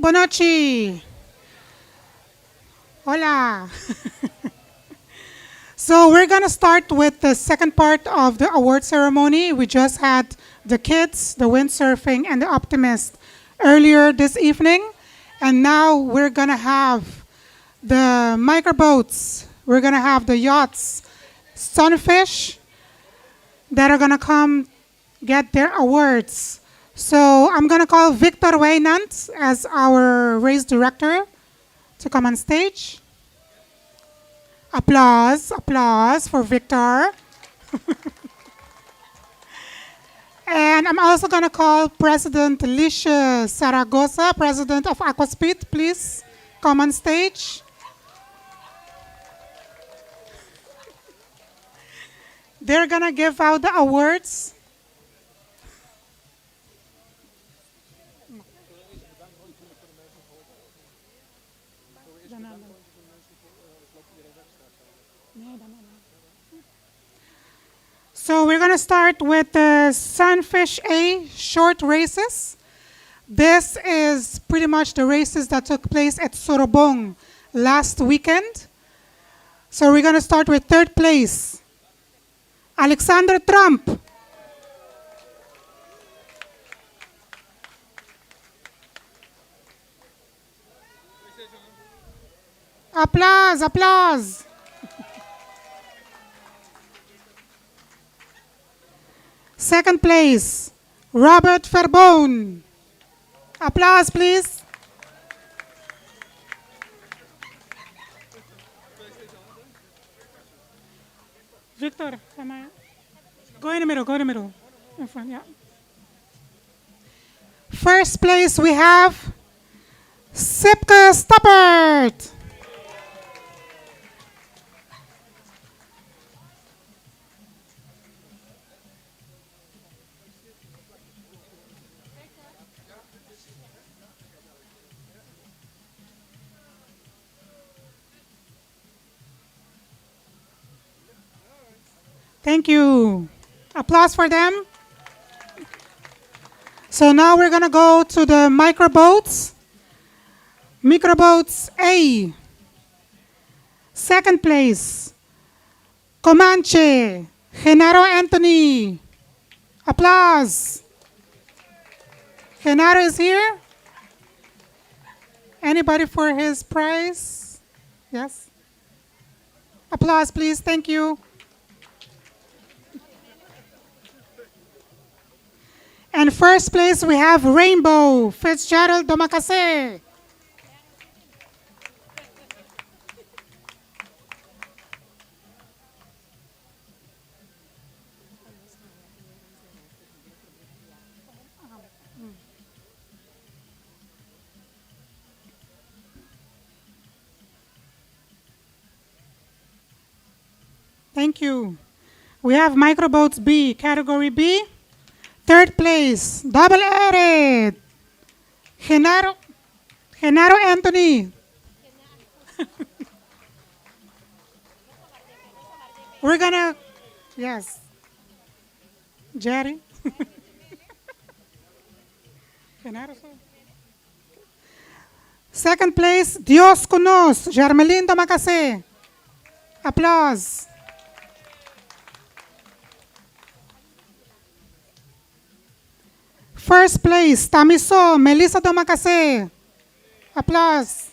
morning, Bonochi. Hola. So we're going to start with the second part of the award ceremony. We just had the kids, the windsurfing, and the optimist earlier this evening. And now we're going to have the microboats. We're going to have the yachts, sunfish, that are going to come get their awards. So I'm going to call Victor Waynant as our race director to come on stage. Applause, applause for Victor. And I'm also going to call President Licia Zaragoza, President of Aquaspeed. Please come on stage. They're going to give out the awards. So we're going to start with the Sunfish A short races. This is pretty much the races that took place at Sorobong last weekend. So we're going to start with third place. Alexander Trump. Applause, applause. Second place, Robert Verbone. Applause, please. Victor, go in the middle, go in the middle. In front, yeah. First place, we have Sipke Stoppert. Thank you. Applause for them. So now we're going to go to the microboats. Microboats A. Second place, Comanche, Genaro Anthony. Applause. Genaro is here. Anybody for his prize? Yes. Applause, please. Thank you. And first place, we have Rainbow Fitzgerald Domakase. Thank you. We have Microboats B, category B. Third place, double-added, Genaro Anthony. We're gonna, yes, Jerry. Second place, Dios Conos, Germelin Domacase. Applause. First place, Tamiso, Melissa Domacase. Applause.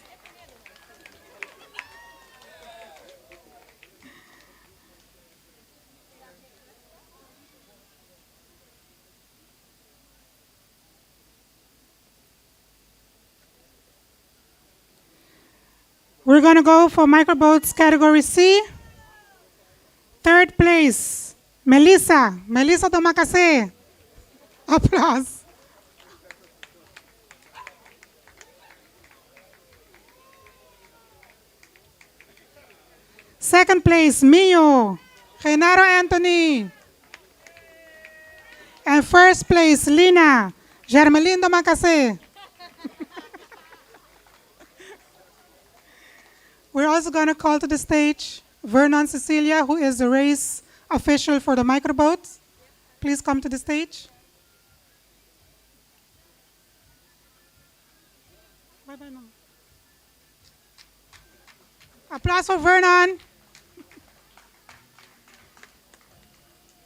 We're going to go for microboats category C. Third place, Melissa Domacase. Applause. Second place, Mio, Genaro Anthony. And first place, Lina, Germelin Domacase. We're also going to call to the stage Vernon Cecilia, who is the race official for the microboats. Please come to the stage. Applause for Vernon.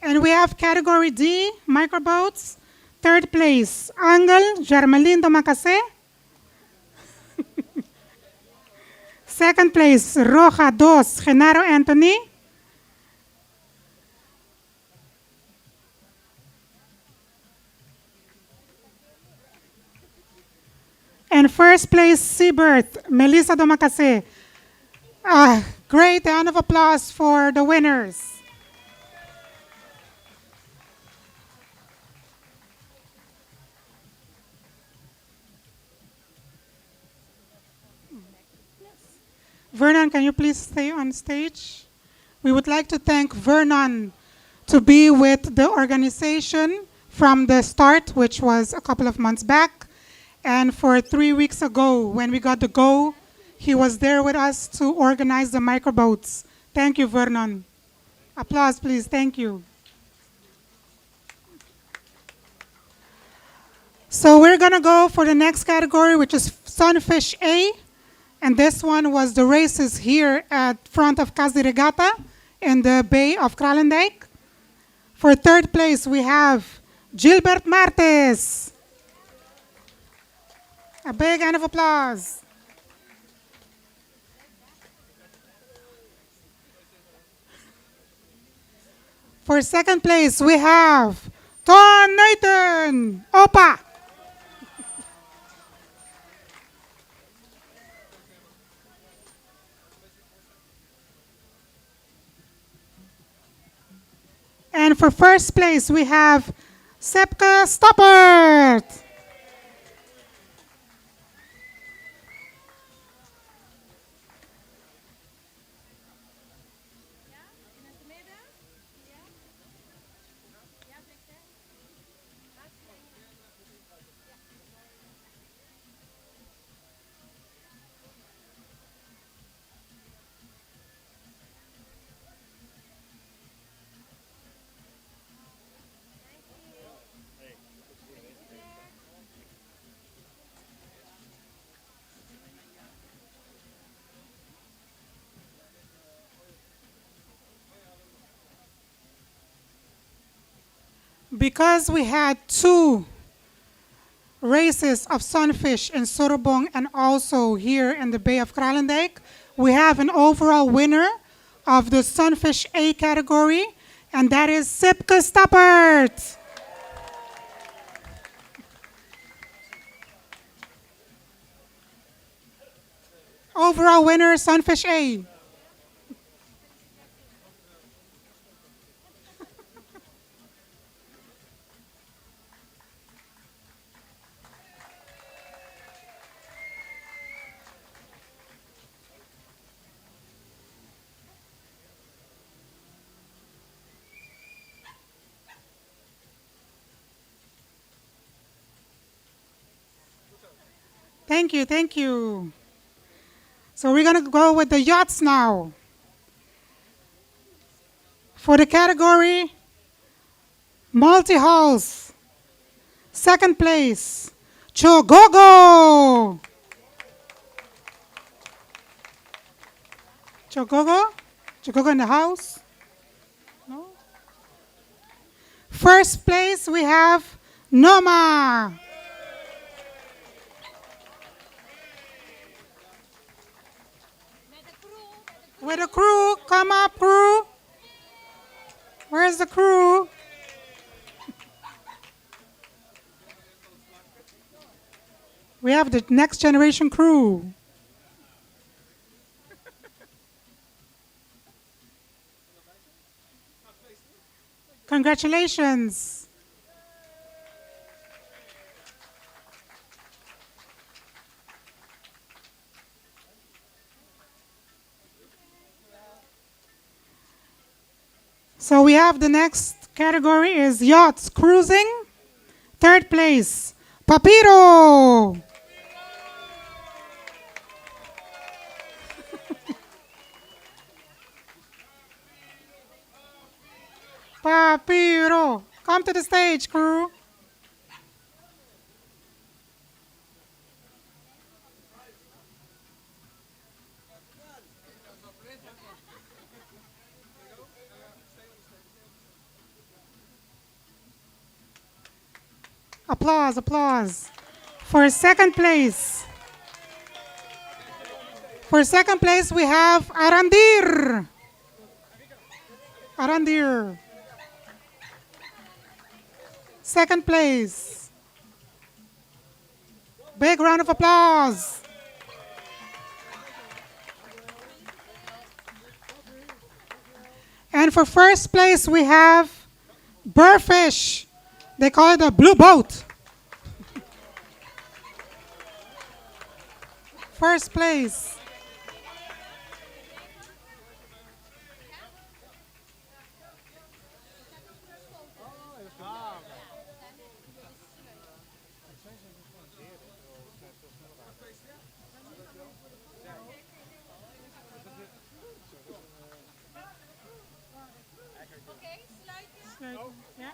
And we have category D, microboats. Third place, Angel Germalindo Macase. Second place, Roja 2, Genaro Anthony. And first place, Seabirth, Melissa Domacase. Great round of applause for the winners. Vernon, can you please stay on stage? We would like to thank Vernon to be with the organization from the start, which was a couple of months back. And for 3 weeks ago, when we got the go, he was there with us to organize the microboats. Thank you, Vernon. Applause, please. Thank you. So we're going to go for the next category, which is Sunfish A. And this one was the races here at front of Casa Regatta in the Bay of Kralendijk. For third place, we have Gilbert Martes. A big round of applause. For second place, we have Ton Nathan. Opa. And for first place, we have Sepka Stoppert. Because we had 2 races of sunfish in Sorobong and also here in the Bay of Kralendijk, we have an overall winner of the Sunfish A category, and that is Sipke Stappert. Overall winner, Sunfish A. Thank you, thank you. So we're going to go with the yachts now. For the category, multi-hulls. Second place, Chogogo. Chogogo? Chogogo in the house? No? First place, we have Noma. With the crew, come up, crew. Where's the crew? We have the next generation crew. Congratulations. So we have the next category is yachts cruising. Third place, Papito. Papito, come to the stage, crew. Applause, applause. For second place. For second place, we have Arandir. Arandir. Second place. Big round of applause. And for first place, we have Burfish. They call it a blue boat. First place. Yeah.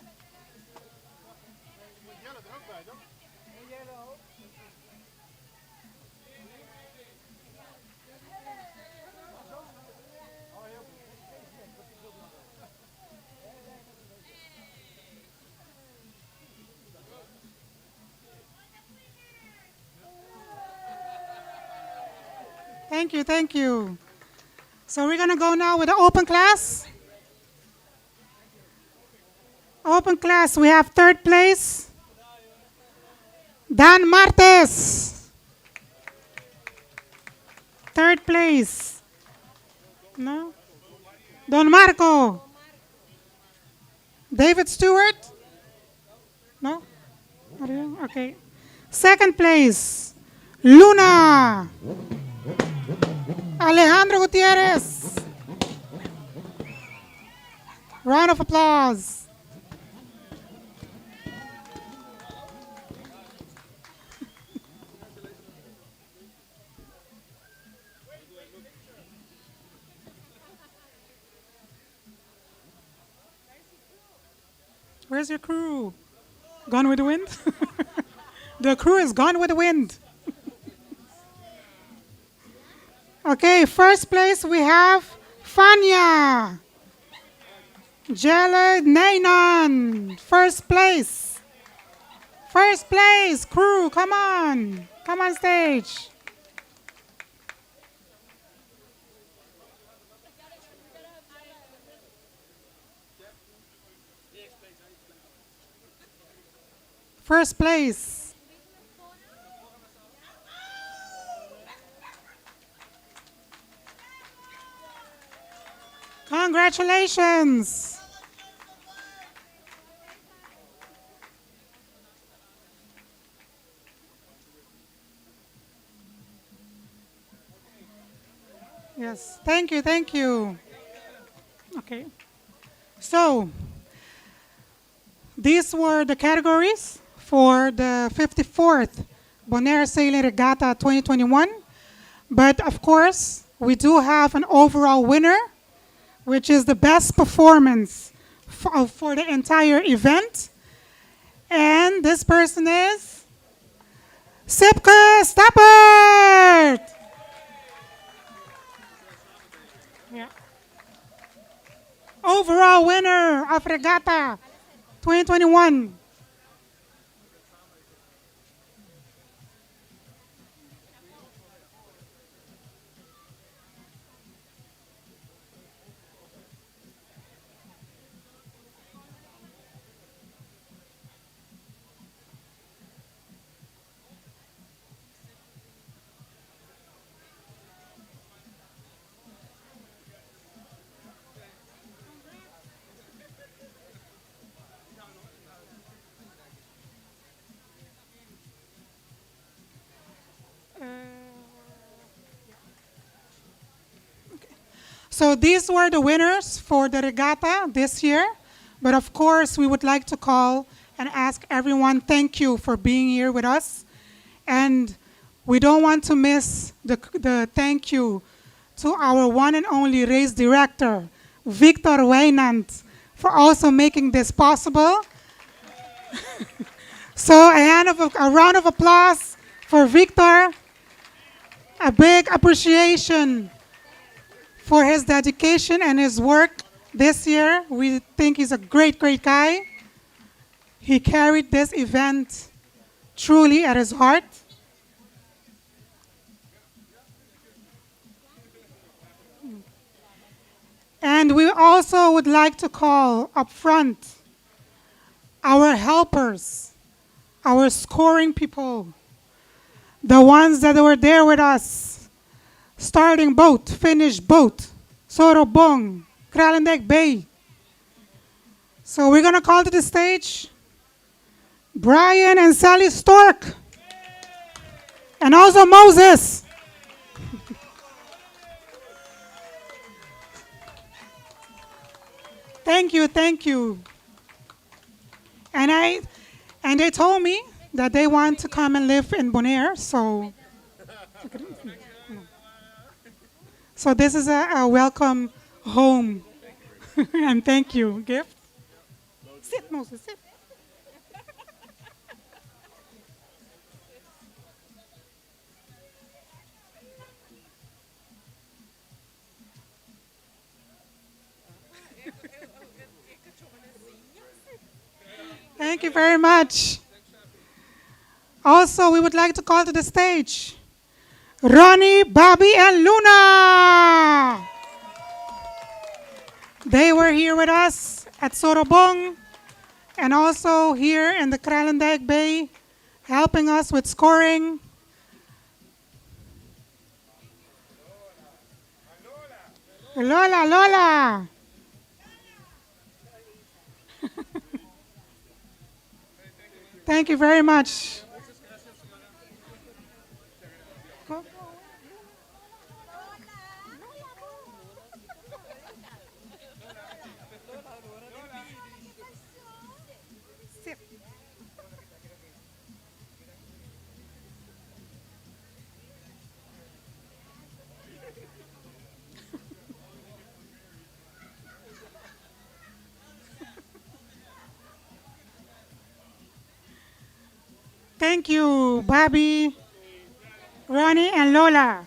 Thank you, thank you. So we're gonna go now with the open class. Open class, we have third place, Dan Martes. Third place. No? Don Marco. David Stewart? No? Okay. Second place, Luna. Alejandro Gutierrez. Round of applause. Where's your crew? Gone with the wind? The crew is gone with the wind. Okay, first place we have Fania. Jelle Nainan. First place. First place, crew, come on. Come on stage. First place. Congratulations. Yes, thank you, thank you. Okay. So, these were the categories for the 54th Bonaire Sailing Regatta 2021. But of course, we do have an overall winner, which is the best performance for the entire event. And this person is Sipke Stappert. Yeah. Overall winner of Regatta 2021. So these were the winners for the regatta this year. But of course, we would like to call and ask everyone thank you for being here with us. And we don't want to miss the thank you to our one and only race director, Victor Wainant, for also making this possible. So a round of applause for Victor. A big appreciation for his dedication and his work this year. We think he's a great, great guy. He carried this event truly at his heart. And we also would like to call up front our helpers, our scoring people, the ones that were there with us, starting boat, finish boat, Sorobong, Kralendijk Bay. So we're going to call to the stage Brian and Sally Stork, and also Moses. Thank you, thank you. And they told me that they want to come and live in Bonaire, so this is a welcome home. And thank you. Gift. Sit, Moses, sit. Thank you very much. Also, we would like to call to the stage Ronnie, Bobby, and Luna. They were here with us at Sorobong and also here in the Kralendijk Bay, helping us with scoring. Lola, Lola. Thank you very much. Thank you, Bobby, Ronnie, and Lola.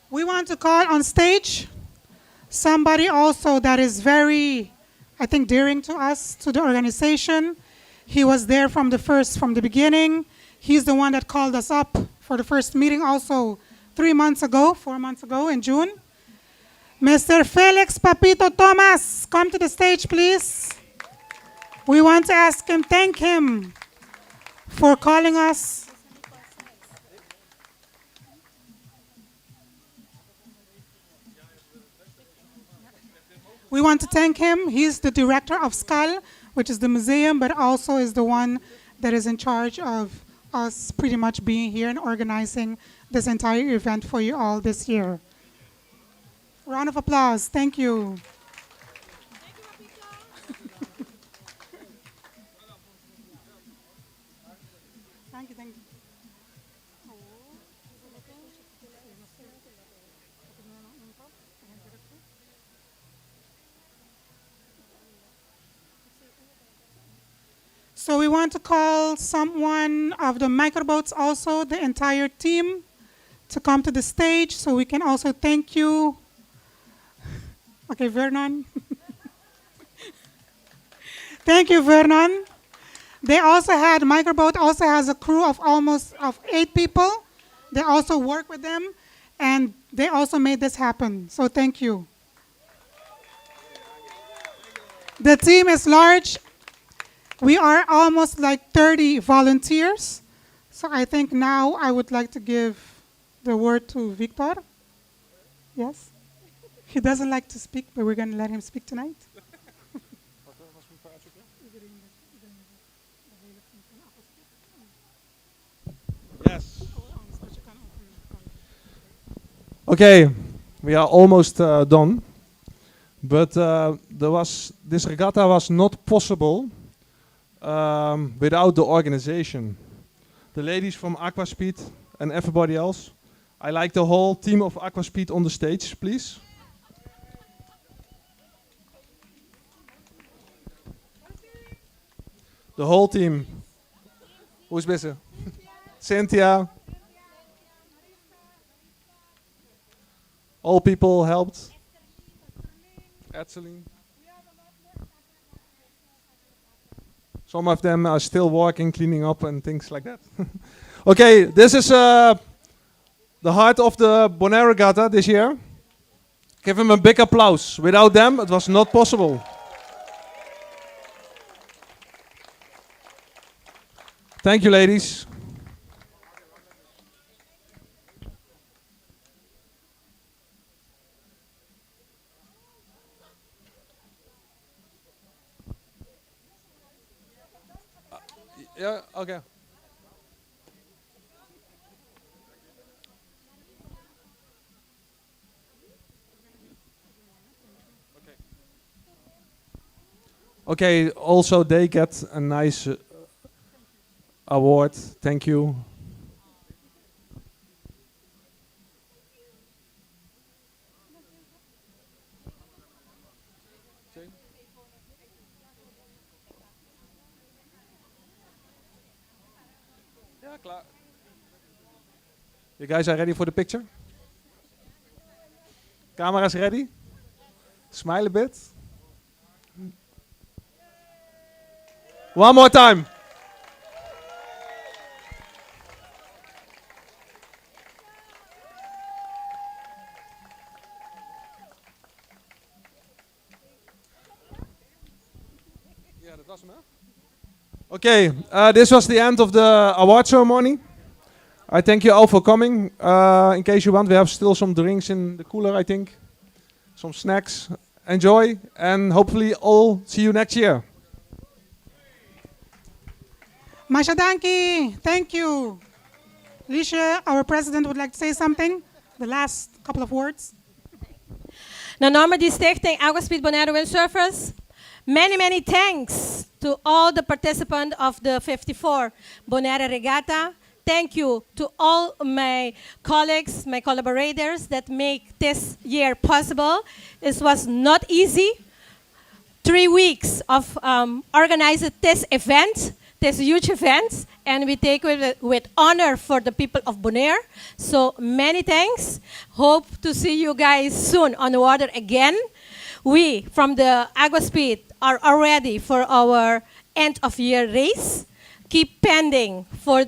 We want to call on stage somebody also that is very, I think, dearing to us, to the organization. He was there from the beginning. He's the one that called us up for the first meeting also 4 months ago in June. Mr. Felix Papito Thomas, come to the stage, please. We want to thank him for calling us. We want to thank him. He's the director of SCAL, which is the museum, but also is the one that is in charge of us pretty much being here and organizing this entire event for you all this year. Round of applause. Thank you. Thank you, thank you. So we want to call someone of the microboats also, the entire team, to come to the stage so we can also thank you. Okay, Vernon. Thank you, Vernon. They also had, microboat also has a crew of almost 8 people. They also work with them and they also made this happen. So thank you. The team is large. We are almost like 30 volunteers. So I think now I would like to give the word to Victor. Yes? He doesn't like to speak, but we're going to let him speak tonight. Yes. Okay, we are almost done. But this regatta was not possible without the organization. The ladies from Aquaspeed and everybody else. I like the whole team of Aquaspeed on the stage, please. The whole team. Who's busy? Cynthia. All people helped. Edseline. Some of them are still working, cleaning up and things like that. Okay, this is the heart of the Bonaire Regatta this year. Give them a big applause. Without them, it was not possible. Thank you, ladies. Yeah, okay. Okay, also they get a nice award. Thank you. Ja, klaar. You guys are ready for the picture? Camera's ready? Smile a bit. One more time. Yeah, that was him, huh? Okay, this was the end of the award ceremony. I thank you all for coming. In case you want, we have still some drinks in the cooler, I think. Some snacks. Enjoy, and hopefully all see you next year. Masha Danki, thank you. Lisha, our president, would like to say something. The last couple of words. Na nome de Stichting Aquaspeed Bonaire Windsurfers, many thanks to all the participants of the 54 Bonaire Regatta. Thank you to all my colleagues, my collaborators that make this year possible. It was not easy. 3 weeks of organizing this event, this huge event, and we take it with honor for the people of Bonaire. So many thanks. Hope to see you guys soon on the water again. We from the Aquaspeed are already for our end of year race. Keep pending for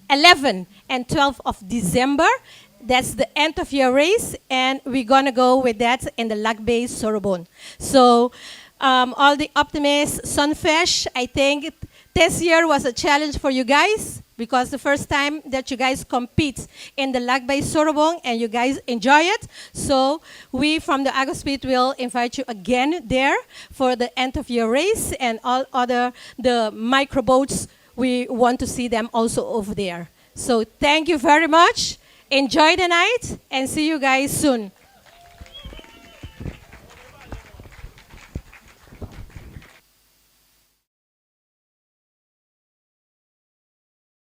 11 and 12 of December. That's the end of year race, and we're gonna go with that in the Lac Bay Sorobon. So all the optimists, Sunfish, I think this year was a challenge for you guys because the first time that you guys compete in the Lac Bay Sorobon and you guys enjoy it. So we from the Aquaspeed will invite you again there for the end of year race, and all other the microboats, we want to see them also over there. So thank you very much. Enjoy the night and see you guys soon.